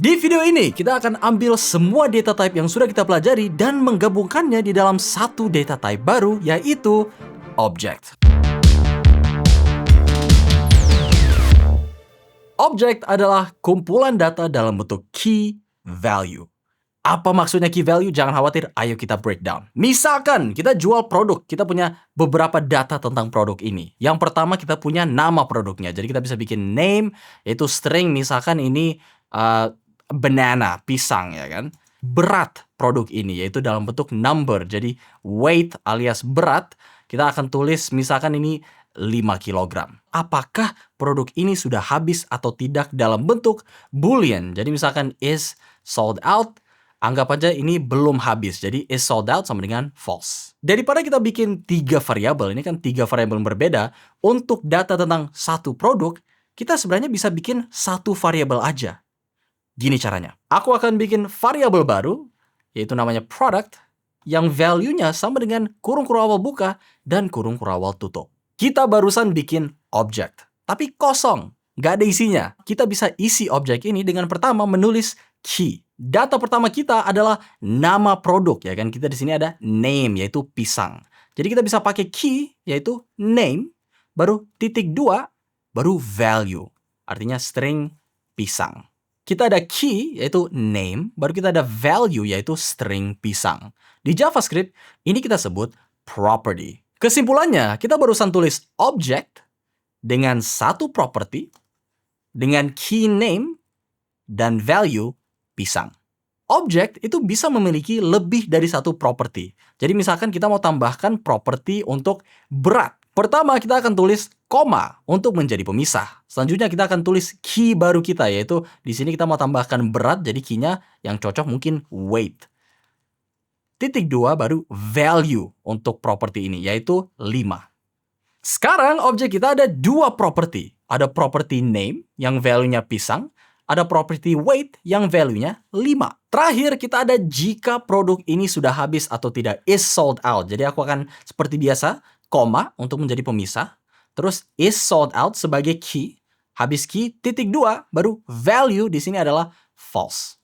Di video ini, kita akan ambil semua data type yang sudah kita pelajari dan menggabungkannya di dalam satu data type baru, yaitu object. Object adalah kumpulan data dalam bentuk key value. Apa maksudnya key value? Jangan khawatir, ayo kita breakdown. Misalkan kita jual produk, kita punya beberapa data tentang produk ini. Yang pertama kita punya nama produknya, jadi kita bisa bikin name, yaitu string, misalkan ini banana, pisang ya kan. Berat produk ini, yaitu dalam bentuk number, jadi weight alias berat, kita akan tulis misalkan ini 5 kg. Apakah produk ini sudah habis atau tidak dalam bentuk boolean. Jadi misalkan is sold out, anggap aja ini belum habis. Jadi is sold out sama dengan false. Daripada kita bikin 3 variabel, ini kan 3 variabel berbeda, untuk data tentang satu produk, kita sebenarnya bisa bikin satu variabel aja. Gini caranya. Aku akan bikin variabel baru, yaitu namanya product, yang value-nya sama dengan kurung awal buka dan kurung awal tutup. Kita barusan bikin object, tapi kosong, nggak ada isinya. Kita bisa isi object ini dengan pertama menulis key. Data pertama kita adalah nama produk, ya kan? Kita di sini ada name, yaitu pisang. Jadi kita bisa pakai key, yaitu name, baru titik 2, baru value, artinya string pisang. Kita ada key, yaitu name, baru kita ada value, yaitu string pisang. Di JavaScript, ini kita sebut property. Kesimpulannya, kita barusan tulis object dengan satu property, dengan key name, dan value pisang. Object itu bisa memiliki lebih dari satu property. Jadi misalkan kita mau tambahkan property untuk berat. Pertama kita akan tulis koma untuk menjadi pemisah. Selanjutnya kita akan tulis key baru kita, yaitu di sini kita mau tambahkan berat, jadi key-nya yang cocok mungkin weight. Titik 2 baru value untuk property ini, yaitu 5. Sekarang objek kita ada 2 property. Ada property name yang value-nya pisang, ada property weight yang value-nya 5. Terakhir kita ada jika produk ini sudah habis atau tidak, is sold out. Jadi aku akan seperti biasa, koma untuk menjadi pemisah, terus is sold out sebagai key, habis key, titik 2, baru value di sini adalah false.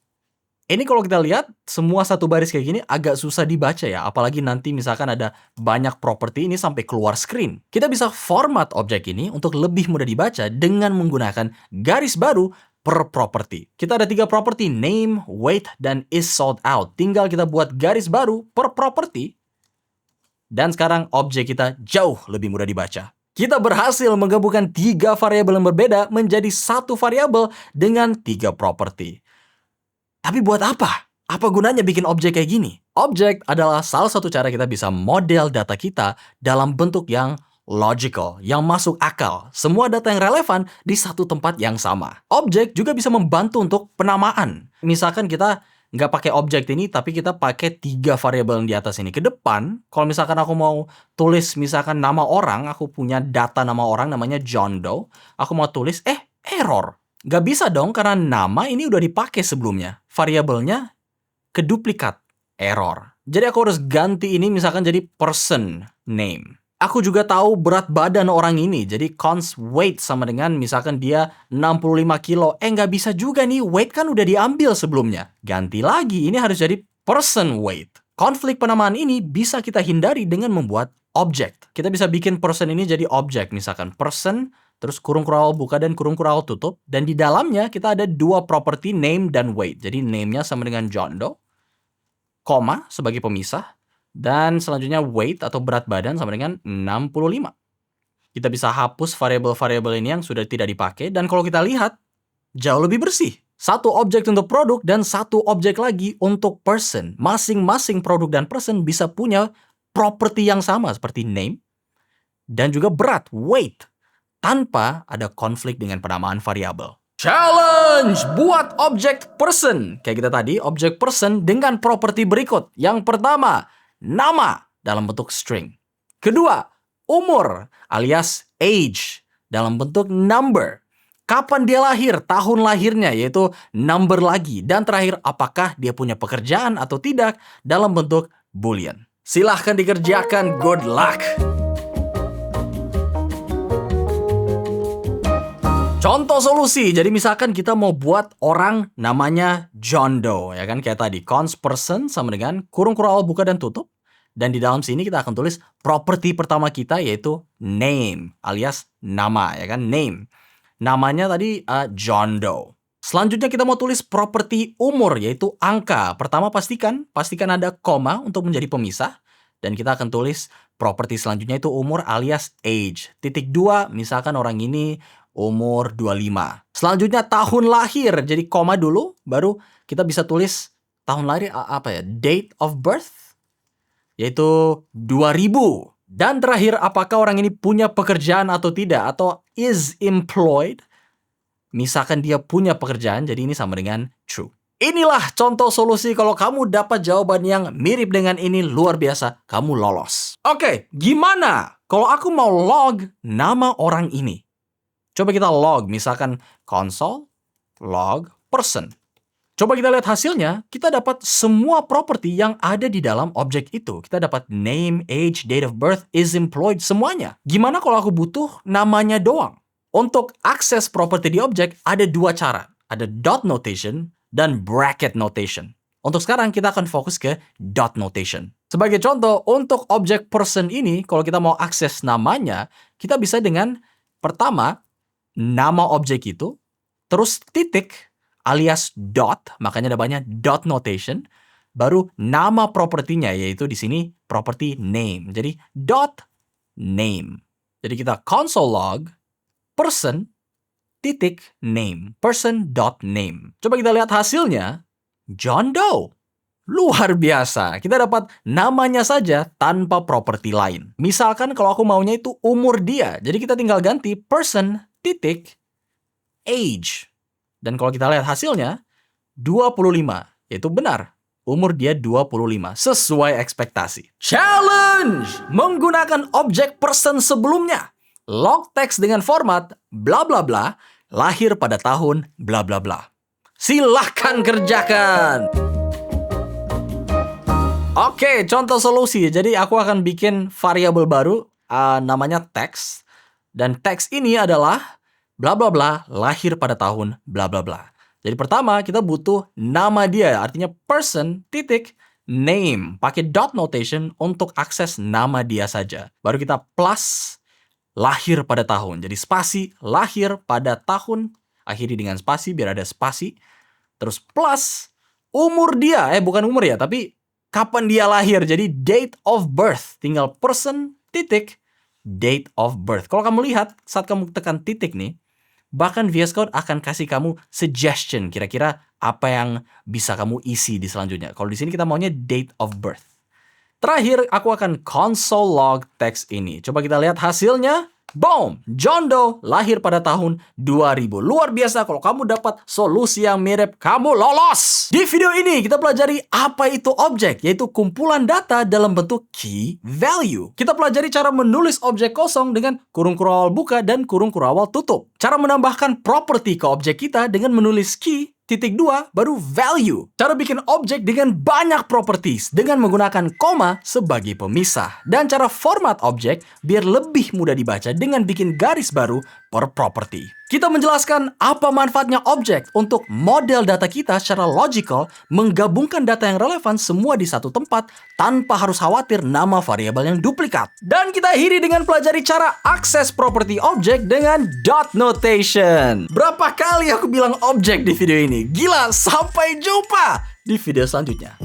Ini kalau kita lihat, semua satu baris kayak gini agak susah dibaca ya, apalagi nanti misalkan ada banyak properti ini sampai keluar screen. Kita bisa format objek ini untuk lebih mudah dibaca dengan menggunakan garis baru per property. Kita ada 3 property, name, weight, dan is sold out. Tinggal kita buat garis baru per property, dan sekarang objek kita jauh lebih mudah dibaca. Kita berhasil menggabungkan 3 variabel yang berbeda menjadi satu variabel dengan 3 property. Tapi buat apa? Apa gunanya bikin objek kayak gini? Objek adalah salah satu cara kita bisa model data kita dalam bentuk yang logical, yang masuk akal. Semua data yang relevan di satu tempat yang sama. Objek juga bisa membantu untuk penamaan. Misalkan kita nggak pakai objek ini, tapi kita pakai 3 variabel yang di atas ini. Ke depan, kalau misalkan aku mau tulis misalkan nama orang, aku punya data nama orang namanya John Doe, aku mau tulis, error. Nggak bisa dong, karena nama ini udah dipakai sebelumnya. Variabelnya keduplikat, error. Jadi aku harus ganti ini misalkan jadi person name. Aku juga tahu berat badan orang ini, jadi const weight sama dengan misalkan dia 65 kilo. Nggak bisa juga nih, weight kan udah diambil sebelumnya. Ganti lagi, ini harus jadi person weight. Konflik penamaan ini bisa kita hindari dengan membuat object. Kita bisa bikin person ini jadi object, misalkan person, terus kurung awal buka dan kurung awal tutup. Dan di dalamnya kita ada 2 property, name dan weight. Jadi name-nya sama dengan John Doe, koma sebagai pemisah, dan selanjutnya weight atau berat badan sama dengan 65. Kita bisa hapus variabel-variabel ini yang sudah tidak dipakai, dan kalau kita lihat, jauh lebih bersih. Satu objek untuk produk dan satu objek lagi untuk person. Masing-masing produk dan person bisa punya properti yang sama seperti name dan juga berat, weight, tanpa ada konflik dengan penamaan variabel. Challenge buat objek person. Kayak kita tadi, objek person dengan properti berikut. Yang pertama, nama dalam bentuk string. Kedua, umur alias age dalam bentuk number. Kapan dia lahir, tahun lahirnya, yaitu number lagi. Dan terakhir, apakah dia punya pekerjaan atau tidak dalam bentuk boolean. Silahkan dikerjakan, good luck! Contoh solusi, jadi misalkan kita mau buat orang namanya John Doe, ya kan, kayak tadi, const person sama dengan kurung awal buka dan tutup. Dan di dalam sini kita akan tulis properti pertama kita yaitu name, alias nama, ya kan, name. Namanya tadi John Doe. Selanjutnya kita mau tulis properti umur, yaitu angka. Pertama pastikan ada koma untuk menjadi pemisah. Dan kita akan tulis properti selanjutnya itu umur alias age. Titik 2, misalkan orang ini umur 25. Selanjutnya tahun lahir, jadi koma dulu, baru kita bisa tulis tahun lahir apa ya? Date of birth, yaitu 2000. Dan terakhir, apakah orang ini punya pekerjaan atau tidak, atau is employed. Misalkan dia punya pekerjaan, jadi ini sama dengan true. Inilah contoh solusi. Kalau kamu dapat jawaban yang mirip dengan ini, luar biasa, kamu lolos. Oke, gimana kalau aku mau log nama orang ini? Coba kita log, misalkan console, log, person. Coba kita lihat hasilnya, kita dapat semua properti yang ada di dalam objek itu. Kita dapat name, age, date of birth, is employed, semuanya. Gimana kalau aku butuh namanya doang? Untuk akses properti di objek, ada dua cara. Ada dot notation dan bracket notation. Untuk sekarang kita akan fokus ke dot notation. Sebagai contoh, untuk objek person ini, kalau kita mau akses namanya, kita bisa dengan pertama, nama objek itu, terus titik, alias dot, makanya ada banyak dot notation, baru nama propertinya, yaitu di sini property name. Jadi dot name. Jadi kita console log person titik name, person dot name. Coba kita lihat hasilnya, John Doe. Luar biasa, kita dapat namanya saja tanpa properti lain. Misalkan kalau aku maunya itu umur dia, jadi kita tinggal ganti person titik age. Dan kalau kita lihat hasilnya, 25, yaitu benar. Umur dia 25, sesuai ekspektasi. Challenge! Menggunakan objek person sebelumnya. Log text dengan format bla bla bla, lahir pada tahun bla bla bla. Silahkan kerjakan! Oke, contoh solusi. Jadi aku akan bikin variabel baru, namanya text. Dan teks ini adalah bla bla bla lahir pada tahun bla bla bla. Jadi pertama kita butuh nama dia, artinya person titik name. Pakai dot notation untuk akses nama dia saja. Baru kita plus lahir pada tahun. Jadi spasi lahir pada tahun, akhiri dengan spasi biar ada spasi. Terus plus umur dia, bukan umur ya, tapi kapan dia lahir. Jadi date of birth. Tinggal person titik date of birth. Kalau kamu lihat, saat kamu tekan titik nih, bahkan VS Code akan kasih kamu suggestion, kira-kira apa yang bisa kamu isi di selanjutnya. Kalau di sini kita maunya date of birth. Terakhir, aku akan console log text ini. Coba kita lihat hasilnya. Boom! John Doe lahir pada tahun 2000. Luar biasa, kalau kamu dapat solusi yang mirip, kamu lolos! Di video ini kita pelajari apa itu objek, yaitu kumpulan data dalam bentuk key value. Kita pelajari cara menulis objek kosong dengan kurung awal buka dan kurung awal tutup. Cara menambahkan properti ke objek kita dengan menulis key, titik 2, baru value. Cara bikin objek dengan banyak properties dengan menggunakan koma sebagai pemisah. Dan cara format objek biar lebih mudah dibaca dengan bikin garis baru per property. Kita menjelaskan apa manfaatnya objek untuk model data kita secara logical, menggabungkan data yang relevan semua di satu tempat tanpa harus khawatir nama variabel yang duplikat. Dan kita akhiri dengan pelajari cara akses properti objek dengan dot notation. Berapa kali aku bilang objek di video ini? Gila, sampai jumpa di video selanjutnya.